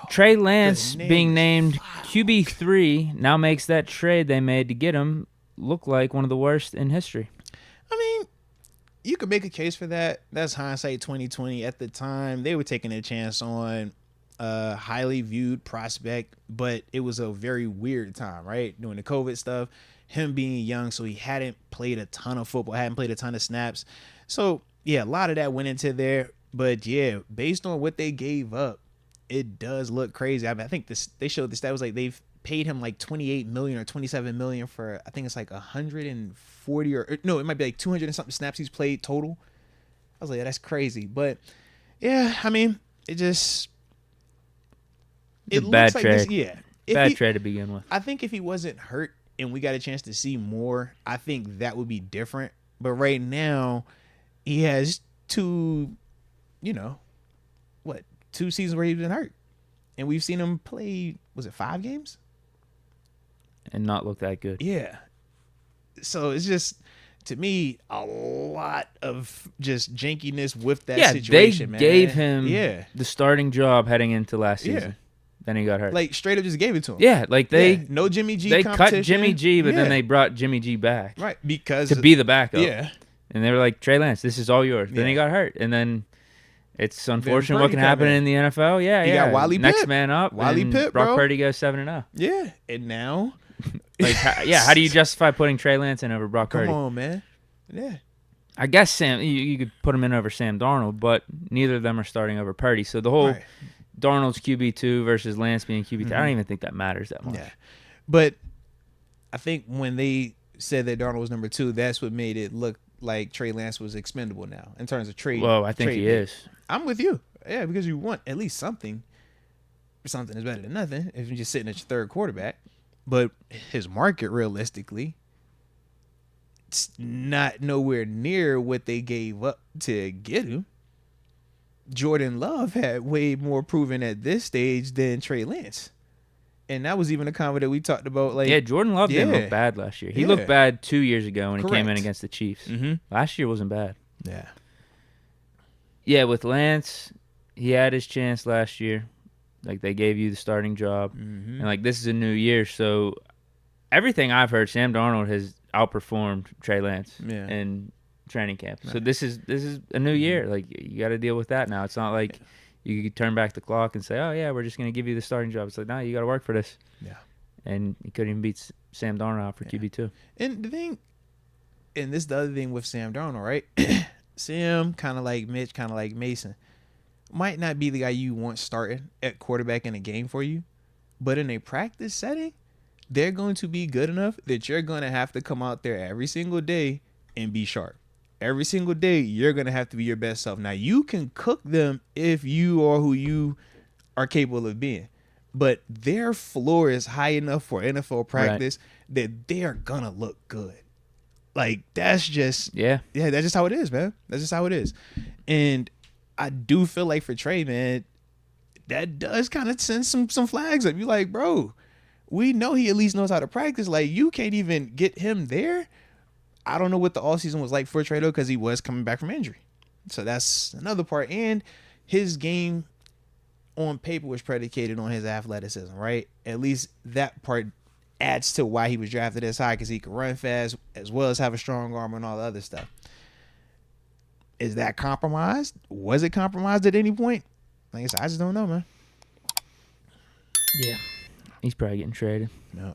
Trey Lance being named QB3 now makes that trade they made to get him look like one of the worst in history. I mean, you could make a case for that. That's hindsight 2020. At the time, they were taking a chance on a highly viewed prospect, but it was a very weird time, right? Doing the COVID stuff, him being young, so he hadn't played a ton of football, hadn't played a ton of snaps. So, yeah, a lot of that went into there. But, yeah, based on what they gave up, it does look crazy. I mean, I think they showed the stat was like they've paid him like $28 million or $27 million for, I think it's like 140 or no, it might be like 200 and something snaps he's played total. I was like, yeah, that's crazy. But, yeah, I mean, it just... It looks like trade. Bad trade to begin with. I think if he wasn't hurt and we got a chance to see more, I think that would be different. But right now, he has two seasons where he's been hurt. And we've seen him play, was it 5 games? And not look that good. Yeah. So it's just, to me, a lot of just jankiness with that situation, man. They gave him the starting job heading into last season. Yeah. Then he got hurt. Like, straight up just gave it to him. Yeah, like no Jimmy G They competition. cut Jimmy G, but then they brought Jimmy G back. Right, because... to be the backup. Yeah. And they were like, Trey Lance, this is all yours. Then he got hurt. And then it's unfortunate what can happen in the NFL. Yeah, you got Wally Next Pipp. man up. Wally Pipp, Brock bro. Purdy goes 7-0. Yeah, and now... how do you justify putting Trey Lance in over Brock Purdy? Come on, man. Yeah. I guess you could put him in over Sam Darnold, but neither of them are starting over Purdy. So the whole Darnold's QB2 versus Lance being QB3, I don't even think that matters that much. Yeah. But I think when they said that Darnold was number 2, that's what made it look like Trey Lance was expendable now in terms of trade. Well, I think he is. I'm with you. Yeah, because you want at least something. Something is better than nothing if you're just sitting at your third quarterback. But his market, realistically, it's not nowhere near what they gave up to get him. Jordan Love had way more proven at this stage than Trey Lance. And that was even a comment that we talked about. Like, yeah, Jordan Love didn't look bad last year. He looked bad 2 years ago when he came in against the Chiefs. Last year wasn't bad. Yeah. Yeah, with Lance, he had his chance last year. Like, they gave you the starting job. And, like, this is a new year. So, everything I've heard, Sam Darnold has outperformed Trey Lance in training camp. So, this is a new year. Like, you got to deal with that now. It's not like you could turn back the clock and say, oh, yeah, we're just going to give you the starting job. It's like, no, you got to work for this. Yeah. And he couldn't even beat Sam Darnold out for QB2. And the thing, and this is the other thing with Sam Darnold, right? Sam, kind of like Mitch, kind of like Mason, might not be the guy you want starting at quarterback in a game for you, but in a practice setting, they're going to be good enough that you're going to have to come out there every single day and be sharp. Every single day, you're going to have to be your best self. Now, you can cook them if you are who you are capable of being, but their floor is high enough for NFL practice that they're going to look good. Like, that's just, that's just how it is, man. That's just how it is. And I do feel like for Trey, man, that does kind of send some flags up. You like, bro, we know he at least knows how to practice. Like, you can't even get him there. I don't know what the offseason was like for Trey, though, because he was coming back from injury. So that's another part. And his game on paper was predicated on his athleticism, right? At least that part adds to why he was drafted as high, because he could run fast as well as have a strong arm and all the other stuff. Is that compromised? Was it compromised at any point? Like I said, I just don't know, man. Yeah. He's probably getting traded. No.